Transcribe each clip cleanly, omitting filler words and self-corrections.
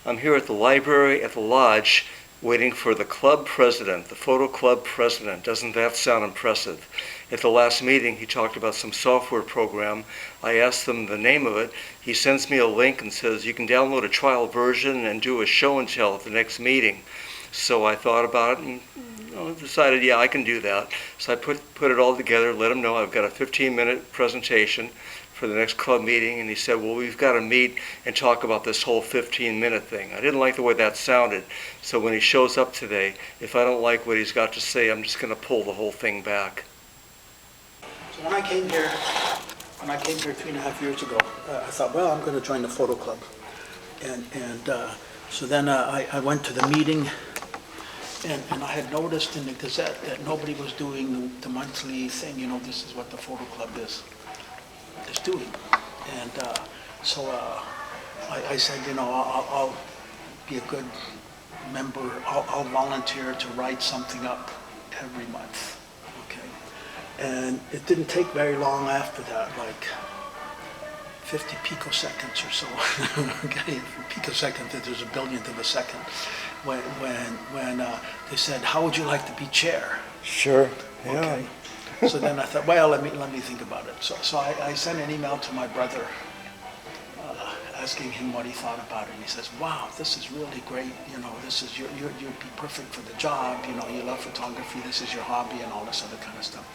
I'm here at the library at the lodge waiting for the club president, the photo club president. Doesn't that sound impressive? At the last meeting, he talked about some software program. I asked him the name of it. He sends me a link and says, you can download a trial version and do a show and tell at the next meeting. So I thought about it and decided, yeah, I can do that. So I put it all together, let him know I've got a 15-minute presentation for the next club meeting, and he said, well, we've got to meet and talk about this whole 15-minute thing. I didn't like the way that sounded, so when he shows up today, if I don't like what he's got to say, I'm just going to pull the whole thing back. So when I came here 3.5 years ago, I thought, well, I'm going to join the photo club. And so then I went to the meeting, and I had noticed in the Gazette that nobody was doing the monthly thing, this is what the photo club is doing. And so I said, I'll be a good member. I'll volunteer to write something up every month. Okay. And it didn't take very long after that, like 50 picoseconds or so. Okay, picoseconds, there's a billionth of a second. When they said, how would you like to be chair? Sure. Yeah. Okay. So then I thought, well, let me think about it. So I sent an email to my brother asking him what he thought about it. And he says, wow, this is really great. This is you'd be perfect for the job. You love photography. This is your hobby and all this other kind of stuff.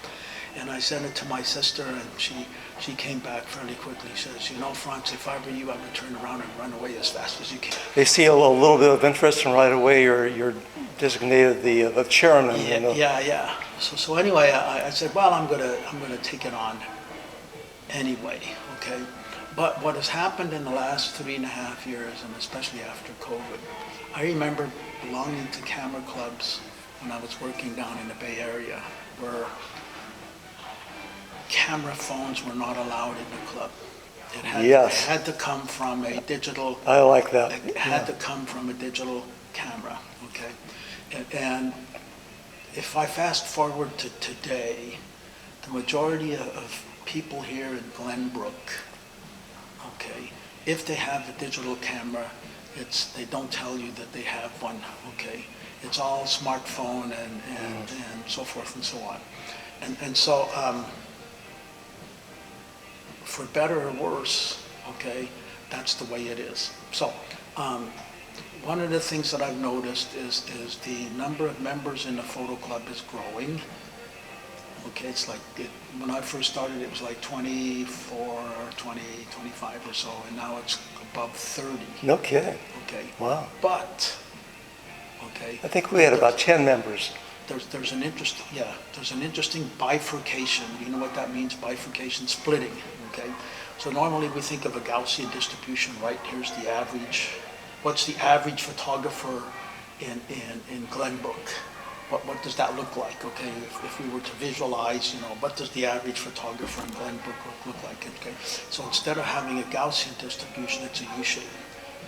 And I sent it to my sister, and she came back fairly quickly. She says, Franz, if I were you, I would turn around and run away as fast as you can. They see a little bit of interest, and right away you're designated the chairman. Yeah. So anyway, I said, well, I'm gonna take it on anyway, okay? But what has happened in the last 3.5 years, and especially after COVID, I remember belonging to camera clubs when I was working down in the Bay Area, where camera phones were not allowed in the club. It had to come from a digital. I like that. It had to come from a digital camera, okay? And if I fast forward to today, the majority of people here in Glenbrook, okay, if they have a digital camera, they don't tell you that they have one, okay? It's all smartphone and so forth and so on. And so, for better or worse, okay, that's the way it is. So, one of the things that I've noticed is the number of members in the photo club is growing. Okay, it's like, when I first started, it was like 24, 20, 25 or so, and now it's above 30. No kidding. Okay. Wow. But, okay. I think we had about 10 members. There's an interesting bifurcation. You know what that means, bifurcation, splitting, okay? So normally we think of a Gaussian distribution, right? Here's the average. What's the average photographer in Glenbrook? What does that look like, okay? If we were to visualize, what does the average photographer in Glenbrook look like, okay? So instead of having a Gaussian distribution, it's a U-shaped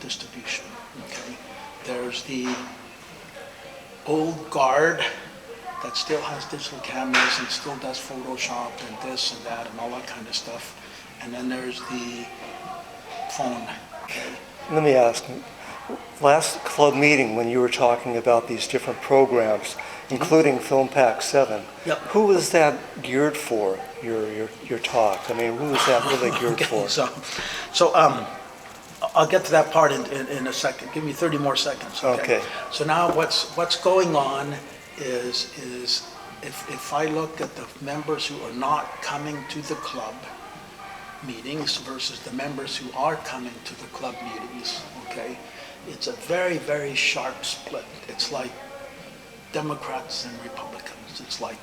distribution, okay? There's the old guard that still has digital cameras and still does Photoshop and this and that and all that kind of stuff. And then there's the phone, okay? Let me ask, last club meeting when you were talking about these different programs, including Film Pack 7, Yep. Who was that geared for, your talk? I mean, who was that really geared for? So I'll get to that part in a second. Give me 30 more seconds, okay? So now what's going on is if I look at the members who are not coming to the club meetings versus the members who are coming to the club meetings, okay, it's a very, very sharp split. It's like Democrats and Republicans. It's like,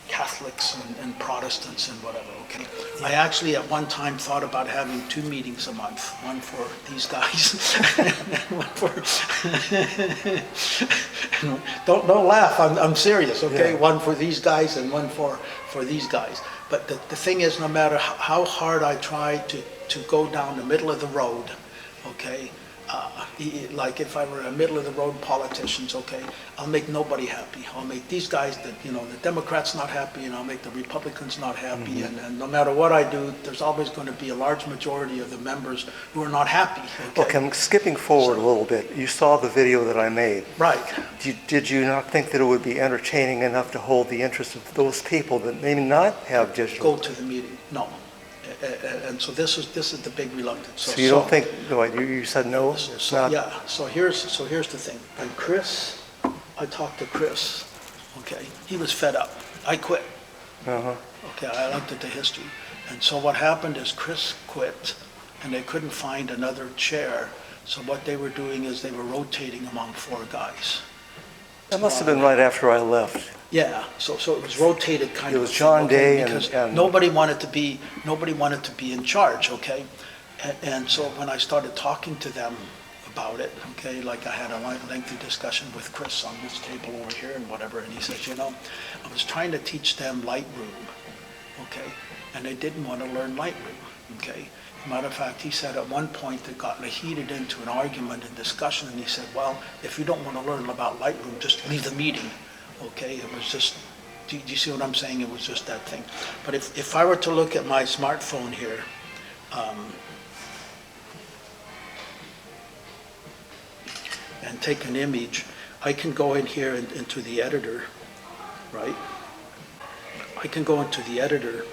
Catholics and Protestants and whatever, okay? Yeah. I actually at one time thought about having 2 meetings a month, one for these guys and one for, don't laugh, I'm serious, okay? Yeah. One for these guys and one for these guys. But the thing is, no matter how hard I try to go down the middle of the road, okay, Like if I were a middle-of-the-road politicians, okay, I'll make nobody happy. I'll make these guys, that the Democrats not happy, and I'll make the Republicans not happy. And no matter what I do, there's always going to be a large majority of the members who are not happy, okay? Okay, I'm skipping forward a little bit. You saw the video that I made. Right. Did you not think that it would be entertaining enough to hold the interest of those people that may not have digital? Go to the meeting, no. And so this is the big reluctance. So you don't think, no, you said no? It's not. Yeah, so here's the thing. And Chris, I talked to Chris, okay, he was fed up. I quit. Uh-huh. Okay, I looked at the history. And so what happened is Chris quit, and they couldn't find another chair. So what they were doing is they were rotating among 4 guys. That must have been right after I left. Yeah, so it was rotated kind of. It was John Day because and nobody wanted to be in charge, okay? And so when I started talking to them about it, okay, like I had a lengthy discussion with Chris on this table over here and whatever, and he says, I was trying to teach them Lightroom, okay, and they didn't want to learn Lightroom, okay? Matter of fact, he said at one point it got heated into an argument and discussion, and he said, well, if you don't want to learn about Lightroom, just leave the meeting. Okay, it was just, do you see what I'm saying? It was just that thing. But if I were to look at my smartphone here, and take an image, I can go in here into the editor, right? I can go into the editor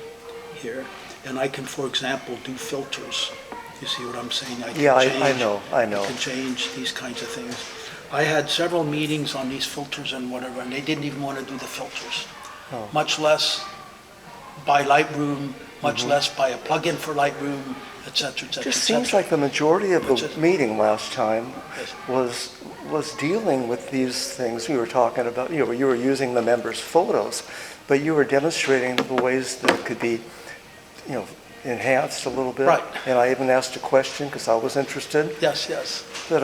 here, and I can, for example, do filters. You see what I'm saying? I know. I can change these kinds of things. I had several meetings on these filters and whatever, and they didn't even want to do the filters, much less buy Lightroom, much less buy a plugin for Lightroom, et cetera, et cetera. It just seems like the majority of the meeting last time was dealing with these things we were talking about. You were using the members' photos, but you were demonstrating the ways that it could be, enhanced a little bit. Right. And I even asked a question because I was interested. Yes. But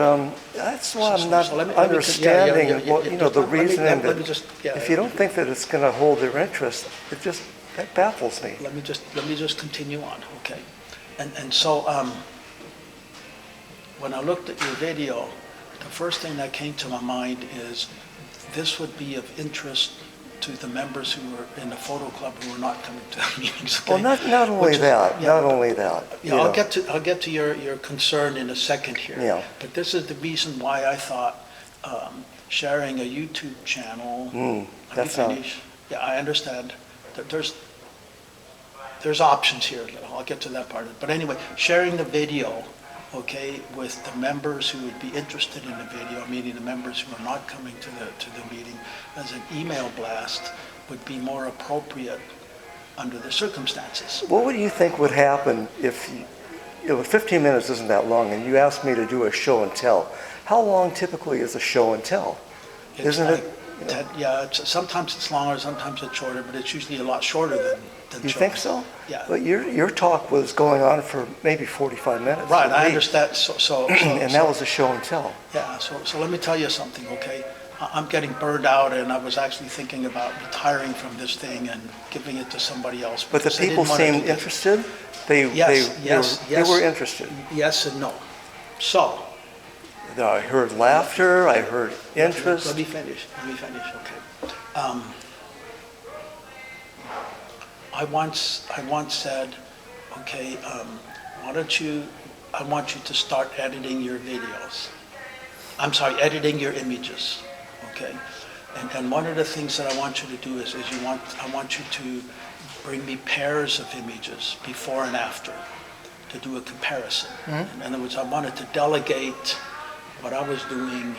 that's why I'm not understanding the reasoning that if you don't think that it's going to hold their interest, that baffles me. Let me just continue on, okay? And so when I looked at your video, the first thing that came to my mind is this would be of interest to the members who were in the photo club who were not coming to the meetings. Okay? Well, not only that. Yeah, I'll get to your concern in a second here. Yeah. But this is the reason why I thought sharing a YouTube channel. That's not. Yeah, I understand that there's options here. I'll get to that part of it. But anyway, sharing the video, okay, with the members who would be interested in the video, meaning the members who are not coming to the meeting, as an email blast would be more appropriate under the circumstances. What would you think would happen if 15 minutes isn't that long, and you asked me to do a show and tell? How long typically is a show and tell? Isn't it? Yeah, sometimes it's longer, sometimes it's shorter, but it's usually a lot shorter than You show. think so? Yeah. But your talk was going on for maybe 45 minutes. Right, I understand. So and that was a show and tell. Yeah, so let me tell you something, okay? I'm getting burned out, and I was actually thinking about retiring from this thing and giving it to somebody else. But the people seemed interested? They were interested. Yes and no. So. I heard laughter, I heard interest. Let me finish, okay. I once said, okay, I want you to start editing your videos. I'm sorry, editing your images, okay? And one of the things that I want you to do is I want you to bring me pairs of images, before and after, to do a comparison. In other words, I wanted to delegate what I was doing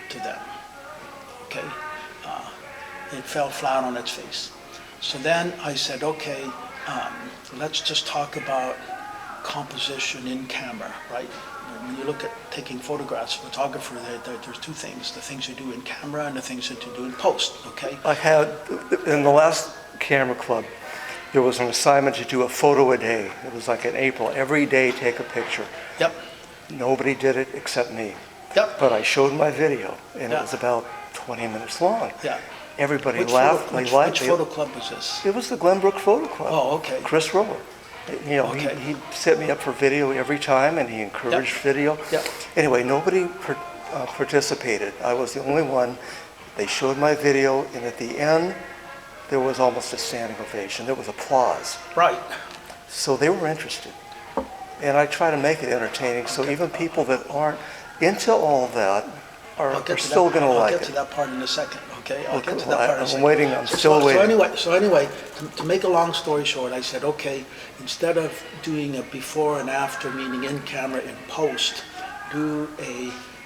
to them, okay? It fell flat on its face. So then I said, okay, let's just talk about composition in camera, right? When you look at taking photographs, photographer, there's two things, the things you do in camera and the things that you do in post, okay? I had, in the last camera club, there was an assignment to do a photo a day. It was like in April, every day take a picture. Yep. Nobody did it except me. Yep. But I showed my video, and it was about 20 minutes long. Yeah. Everybody laughed. Which photo club was this? It was the Glenbrook Photo Club. Oh, okay. Chris Roller. You know, Okay. he set me up for video every time, and he encouraged video. Yep. Anyway, nobody participated. I was the only one. They showed my video, and at the end, there was almost a standing ovation. There was applause. Right. So they were interested. And I try to make it entertaining, so even people that aren't into all that are still going to like I'll get to it. that part in a second, okay? I'll Okay, get to well, that part in a I'm second. waiting, I'm still waiting. So anyway, to make a long story short, I said, okay, instead of doing a before and after, meaning in camera and post, do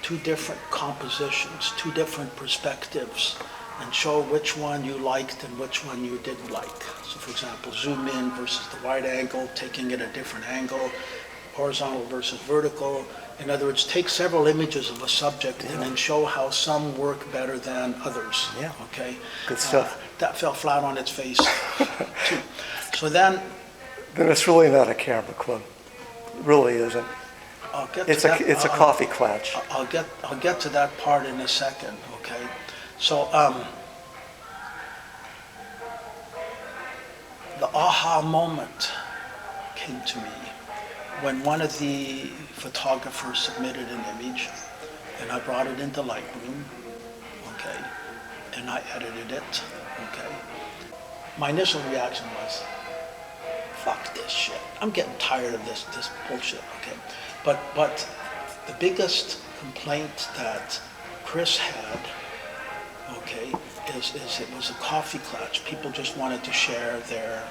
two different compositions, two different perspectives, and show which one you liked and which one you didn't like. So for example, zoom in versus the wide angle, taking it a different angle, horizontal versus vertical. In other words, take several images of a subject and then show how some work better than others. Yeah. Okay? Good stuff. That fell flat on its face, too. So then, Then it's really not a camera club. It really isn't. I'll get It's to a that. it's a coffee clutch. I'll get to that part in a second, okay? So, the aha moment came to me when one of the photographers submitted an image, and I brought it into Lightroom, okay, and I edited it, okay. My initial reaction was, fuck this shit. I'm getting tired of this bullshit, okay. But the biggest complaint that Chris had, okay, is it was a coffee clutch. People just wanted to share their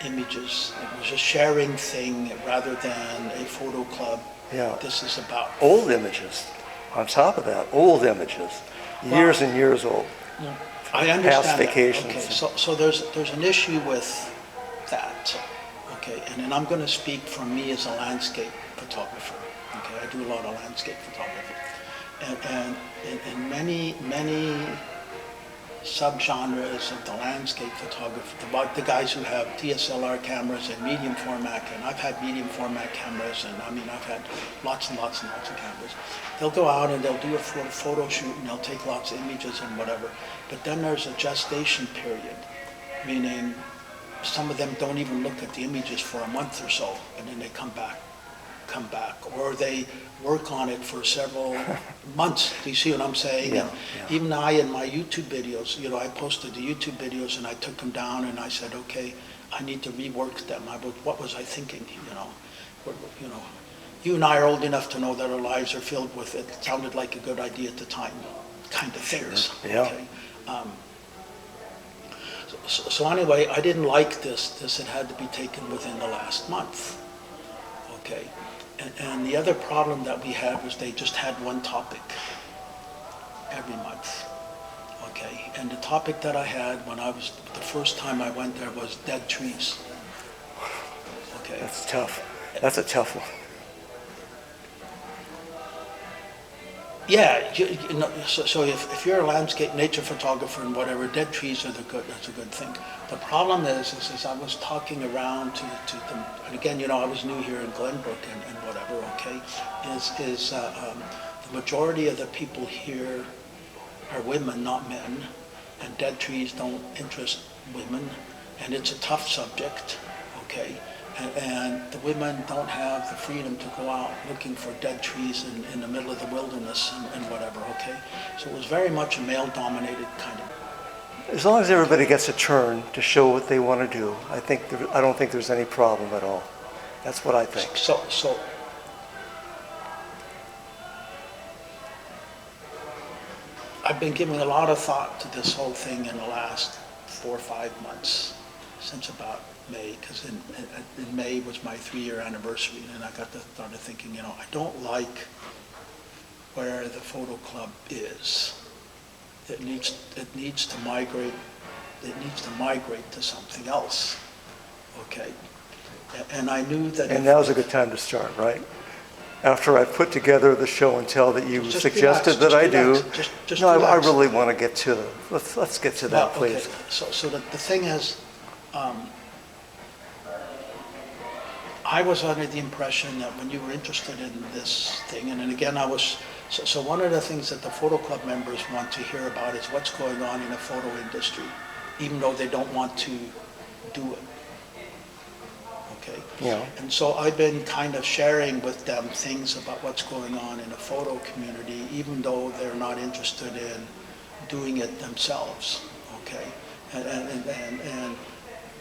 images. It was a sharing thing rather than a photo club. Yeah. This is about Old images. On top of that, old images. Years and years old. I understand past that. vacations. Okay, so there's an issue with that. Okay, and then I'm going to speak for me as a landscape photographer. Okay, I do a lot of landscape photography, and in many subgenres of the landscape photography, the guys who have DSLR cameras and medium format, and I've had medium format cameras, and I mean I've had lots and lots and lots of cameras. They'll go out and they'll do a photo shoot and they'll take lots of images and whatever, but then there's a gestation period, meaning some of them don't even look at the images for a month or so, and then they come back, or they work on it for several months. Do you see what I'm saying? Yeah, And yeah. even I, in my YouTube videos, you know, I posted the YouTube videos and I took them down and I said, okay, I need to rework them. What was I thinking, you know? You know, you and I are old enough to know that our lives are filled with it sounded like a good idea at the time, kind of things. Yeah. Okay? So anyway, I didn't like this. This had to be taken within the last month. Okay. And the other problem that we had was they just had one topic every month. Okay. And the topic that I had the first time I went there was dead trees. Okay. That's tough. That's a tough one. Yeah, you know, so if you're a landscape nature photographer and whatever, dead trees are that's a good thing. The problem is I was talking around to them, and again, you know, I was new here in Glenbrook and whatever, okay, the majority of the people here are women, not men, and dead trees don't interest women, and it's a tough subject, okay? And the women don't have the freedom to go out looking for dead trees in the middle of the wilderness and whatever, okay? So it was very much a male-dominated kind of. As long as everybody gets a turn to show what they want to do, I don't think there's any problem at all. That's what I think. So I've been giving a lot of thought to this whole thing in the last 4 or 5 months, since about May, because in May was my 3-year anniversary, and I started thinking, you know, I don't like where the photo club is. It needs to migrate. It needs to migrate to something else. Okay, and I knew that. And now's a good time to start, right? After I put together the show and tell that you Just suggested relax, that I do. just No, I relax. really want to get to let's get to that, Well, okay. please. So the thing is, I was under the impression that when you were interested in this thing, and then again, so one of the things that the photo club members want to hear about is what's going on in the photo industry, even though they don't want to do it. okay? Yeah. And so I've been kind of sharing with them things about what's going on in the photo community, even though they're not interested in doing it themselves, okay? And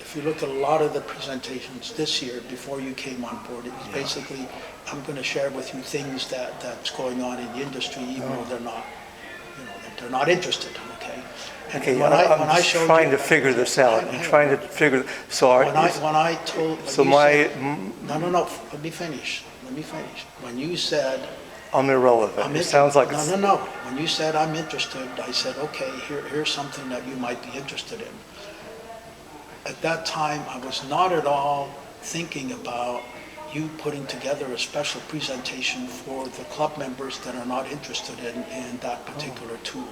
if you look at a lot of the presentations this year, before you came on board, it's basically, I'm going to share with you things that's going on in the industry, even though they're not, they're not interested, okay? And Okay, when I'm I just showed trying you- to figure this out. I'm trying to figure, so When I told, so when you my, said, no, let me finish. When you said, I'm irrelevant. I'm It sounds like it's, no. When you said I'm interested, I said, okay, here's something that you might be interested in. At that time, I was not at all thinking about you putting together a special presentation for the club members that are not interested in that particular tool.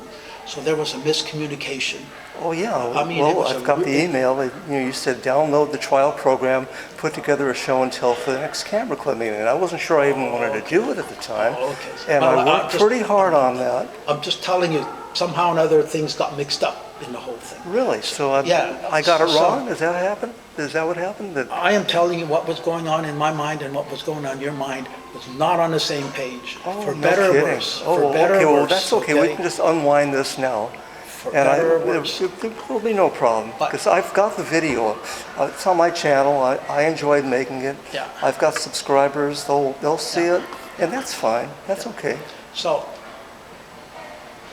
So there was a miscommunication. oh yeah, I mean, it well, was I've got the email. You said download the trial program, put together a show and tell for the next camera club meeting. And I wasn't sure I even wanted to do it at the time. Oh, okay. And Well, I worked pretty hard on that. I'm just telling you, somehow or other, things got mixed up in the whole thing. Really? So Yeah, I got it so- wrong? Does that happen? Is that what happened? That, I am telling you what was going on in my mind and what was going on in your mind was not on the same page. oh, For no better or kidding. worse. Oh, For better okay. or Well, worse. that's okay. We can just unwind this now. For And better or worse. there will be no problem, But- because I've got the video. It's on my channel. I enjoyed making it. Yeah. I've got subscribers. They'll see it, and that's fine. That's okay. So,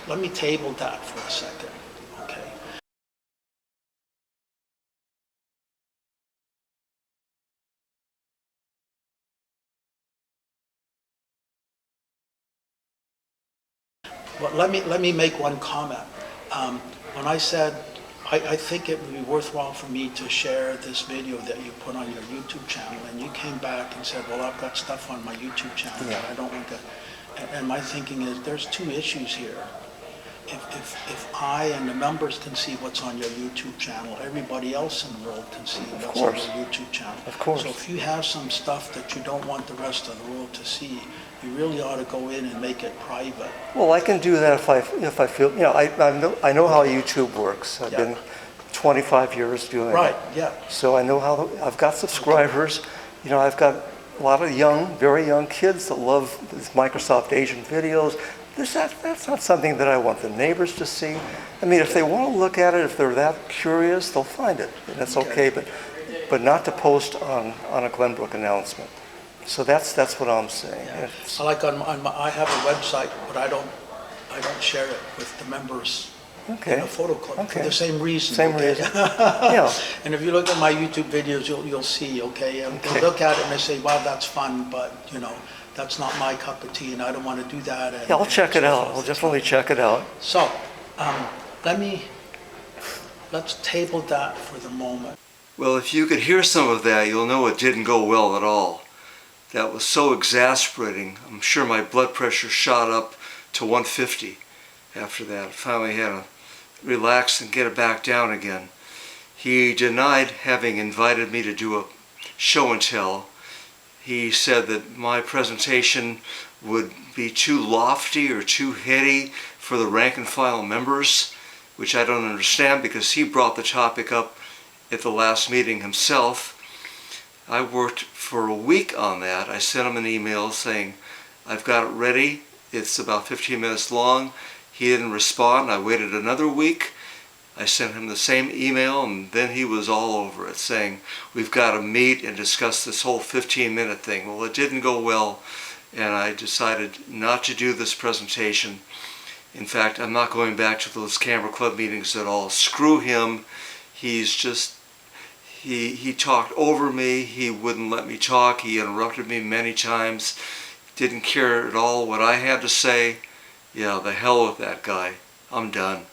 let me table that for a second, okay? But let me make one comment. When I said, I think it would be worthwhile for me to share this video that you put on your YouTube channel, and you came back and said, well, I've got stuff on my YouTube channel that I don't want to, and my thinking is, there's two issues here. If I and the members can see what's on your YouTube channel, everybody else in the world can see what's on course. your YouTube channel. Of course. So if you have some stuff that you don't want the rest of the world to see, you really ought to go in and make it private. Well, I can do that if I feel, I know how YouTube works. I've Yeah. been 25 years doing it. Right, yeah. So I know I've got subscribers. I've got a lot of very young kids that love these Microsoft Asian videos. That's not something that I want the neighbors to see. I mean, if they want to look at it, if they're that curious, they'll find it, and that's okay. But not to post on a Glenbrook announcement. So that's what I'm saying. It's- I like I have a website, but I don't share it with the members Okay. in the photo club for Okay. the same reason. Same okay? reason. Yeah. And if you look at my YouTube videos, you'll see, okay? And Okay. they look at it and they say, wow, that's fun, but, that's not my cup of tea, and I don't want to do that. And, Yeah, I'll check it so out. forth. I'll definitely check it out. So, let's table that for the moment. Well, if you could hear some of that, you'll know it didn't go well at all. That was so exasperating. I'm sure my blood pressure shot up to 150 after that. I finally had to relax and get it back down again. He denied having invited me to do a show and tell. He said that my presentation would be too lofty or too heady for the rank and file members, which I don't understand because he brought the topic up at the last meeting himself. I worked for a week on that. I sent him an email saying, I've got it ready. It's about 15 minutes long. He didn't respond. I waited another week. I sent him the same email, and then he was all over it, saying, we've got to meet and discuss this whole 15-minute thing. Well, it didn't go well, and I decided not to do this presentation. In fact, I'm not going back to those camera club meetings at all. Screw him. He's just, he talked over me. He wouldn't let me talk. He interrupted me many times. Didn't care at all what I had to say. Yeah, the hell with that guy. I'm done.